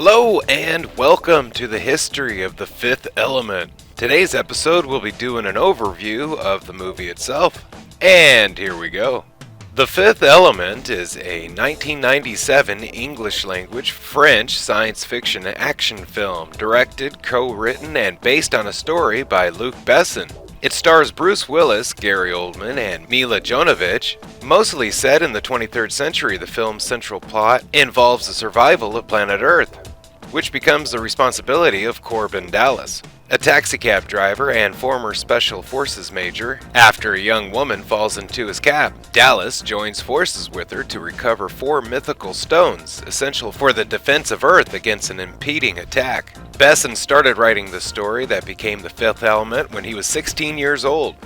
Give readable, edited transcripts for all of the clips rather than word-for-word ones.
Hello and welcome to the history of The Fifth Element. Today's episode we'll be doing an overview of the movie itself. And here we go. The Fifth Element is a 1997 English-language French science fiction action film directed, co-written, and based on a story by Luc Besson. It stars Bruce Willis, Gary Oldman, and Milla Jovovich. Mostly set in the 23rd century, the film's central plot involves the survival of planet Earth, which becomes the responsibility of Korben Dallas, a taxicab driver and former Special Forces major. After a young woman falls into his cab, Dallas joins forces with her to recover 4 mythical stones, essential for the defense of Earth against an impending attack. Besson started writing the story that became The Fifth Element when he was 16 years old.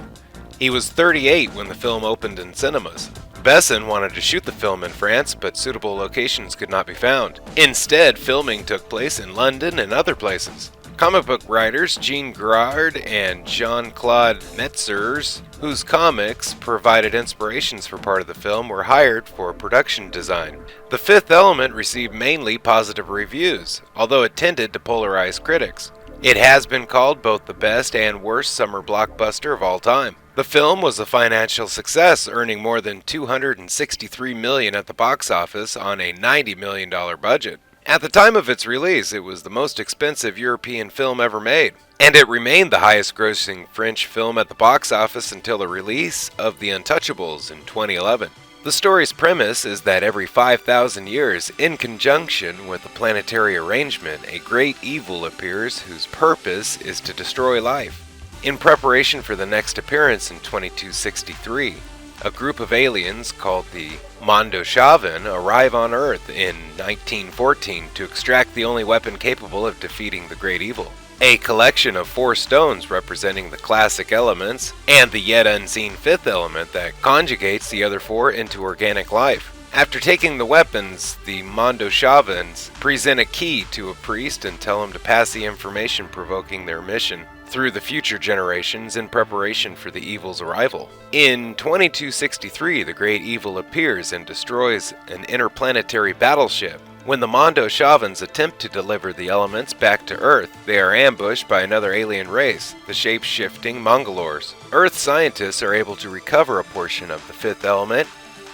He was 38 when the film opened in cinemas. Besson wanted to shoot the film in France, but suitable locations could not be found. Instead, filming took place in London and other places. Comic book writers Jean Girard and Jean-Claude Metzers, whose comics provided inspirations for part of the film, were hired for production design. The Fifth Element received mainly positive reviews, although it tended to polarize critics. It has been called both the best and worst summer blockbuster of all time. The film was a financial success, earning more than $263 million at the box office on a $90 million budget. At the time of its release, it was the most expensive European film ever made, and it remained the highest-grossing French film at the box office until the release of The Untouchables in 2011. The story's premise is that every 5,000 years, in conjunction with a planetary arrangement, a great evil appears whose purpose is to destroy life. In preparation for the next appearance in 2263, a group of aliens called the Mondoshavan arrive on Earth in 1914 to extract the only weapon capable of defeating the great evil. A collection of 4 stones representing the classic elements and the yet unseen fifth element that conjugates the other 4 into organic life. After taking the weapons, the Mondoshavans present a key to a priest and tell him to pass the information provoking their mission through the future generations in preparation for the evil's arrival. In 2263, the great evil appears and destroys an interplanetary battleship. When the Mondoshavans attempt to deliver the elements back to Earth, they are ambushed by another alien race, the shape-shifting Mongolors. Earth scientists are able to recover a portion of the fifth element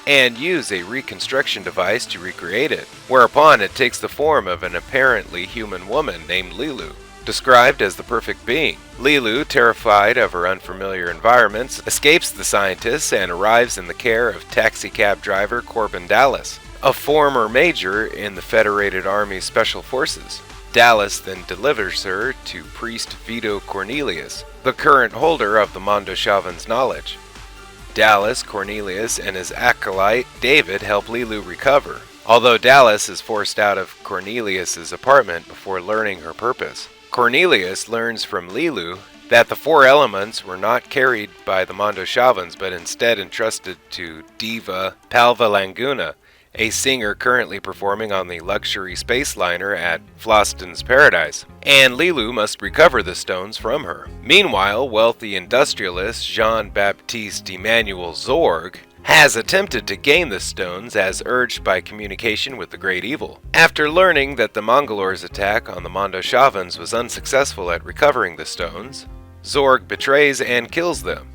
and use a reconstruction device to recreate it, whereupon it takes the form of an apparently human woman named Lilu. Described as the perfect being, Lilu, terrified of her unfamiliar environments, escapes the scientists and arrives in the care of taxicab driver Korben Dallas, a former major in the Federated Army's Special Forces. Dallas then delivers her to priest Vito Cornelius, the current holder of the Mondoshavan's knowledge. Dallas, Cornelius, and his acolyte David help Lilu recover, although Dallas is forced out of Cornelius's apartment before learning her purpose. Cornelius learns from Lilu that the 4 elements were not carried by the Mondoshavans but instead entrusted to Diva Palvalanguna, a singer currently performing on the luxury space liner at Floston's Paradise, and Lilu must recover the stones from her. Meanwhile, wealthy industrialist Jean-Baptiste Emmanuel Zorg has attempted to gain the stones as urged by communication with the Great Evil. After learning that the Mongolors' attack on the Mondoshavans was unsuccessful at recovering the stones, Zorg betrays and kills them,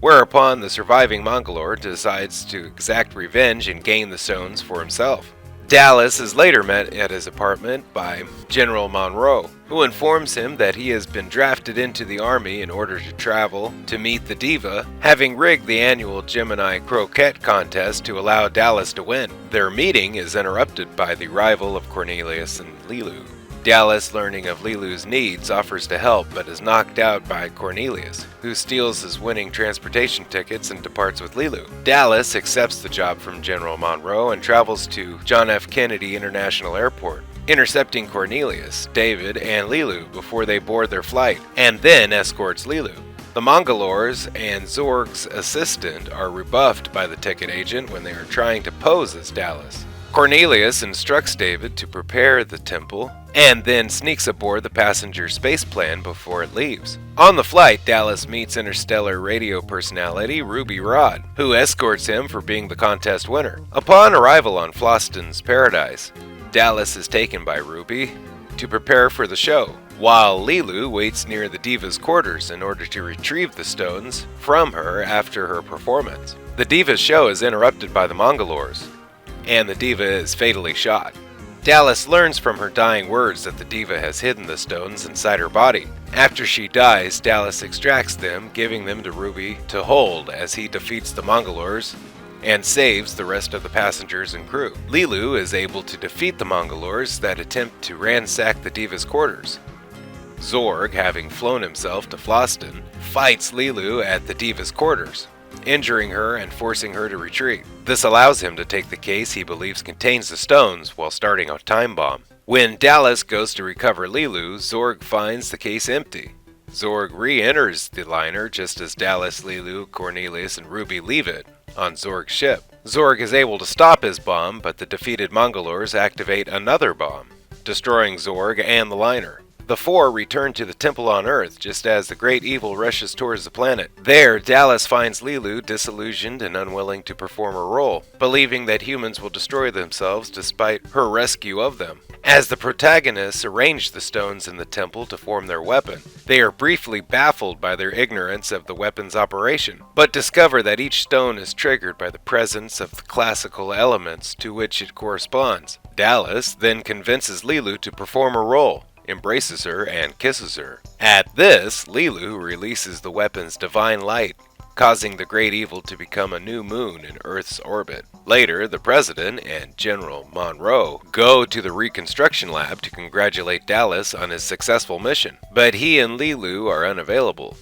whereupon the surviving Mongolor decides to exact revenge and gain the stones for himself. Dallas is later met at his apartment by General Monroe, who informs him that he has been drafted into the army in order to travel to meet the Diva, having rigged the annual Gemini croquet contest to allow Dallas to win. Their meeting is interrupted by the arrival of Cornelius and Lilu. Dallas, learning of Lilu's needs, offers to help but is knocked out by Cornelius, who steals his winning transportation tickets and departs with Lilu. Dallas accepts the job from General Monroe and travels to John F. Kennedy International Airport, intercepting Cornelius, David, and Lilu before they board their flight, and then escorts Lilu. The Mongolors and Zorg's assistant are rebuffed by the ticket agent when they are trying to pose as Dallas. Cornelius instructs David to prepare the temple and then sneaks aboard the passenger space plane before it leaves. On the flight, Dallas meets interstellar radio personality Ruby Rod, who escorts him for being the contest winner. Upon arrival on Floston's Paradise, Dallas is taken by Ruby, to prepare for the show, while Lilu waits near the diva's quarters in order to retrieve the stones from her after her performance. The diva's show is interrupted by the Mongolors, and the diva is fatally shot. Dallas learns from her dying words that the diva has hidden the stones inside her body. After she dies, Dallas extracts them, giving them to Ruby to hold as he defeats the Mongolors and saves the rest of the passengers and crew. Lilu is able to defeat the Mongolors that attempt to ransack the diva's quarters. Zorg, having flown himself to Floston, fights Lilu at the diva's quarters, injuring her and forcing her to retreat. This allows him to take the case he believes contains the stones while starting a time bomb. When Dallas goes to recover Lilu, Zorg finds the case empty. Zorg re-enters the liner just as Dallas, Lilu, Cornelius, and Ruby leave it on Zorg's ship. Zorg is able to stop his bomb, but the defeated Mongolors activate another bomb, destroying Zorg and the liner. The four return to the temple on Earth just as the great evil rushes towards the planet. There, Dallas finds Lilu disillusioned and unwilling to perform her role, believing that humans will destroy themselves despite her rescue of them. As the protagonists arrange the stones in the temple to form their weapon, they are briefly baffled by their ignorance of the weapon's operation, but discover that each stone is triggered by the presence of the classical elements to which it corresponds. Dallas then convinces Lilu to perform her role, embraces her, and kisses her. At this, Lilu releases the weapon's divine light, causing the great evil to become a new moon in Earth's orbit. Later, the President and General Monroe go to the reconstruction lab to congratulate Dallas on his successful mission, but he and Lilu are unavailable,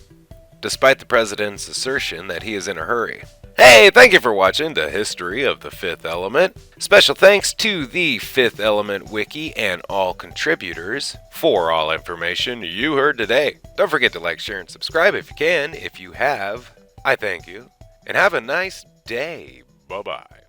despite the President's assertion that he is in a hurry. Hey, thank you for watching the history of the Fifth Element. Special thanks to the Fifth Element Wiki and all contributors for all information you heard today. Don't forget to like, share, and subscribe if you can. If you have, I thank you. And have a nice day. Bye-bye.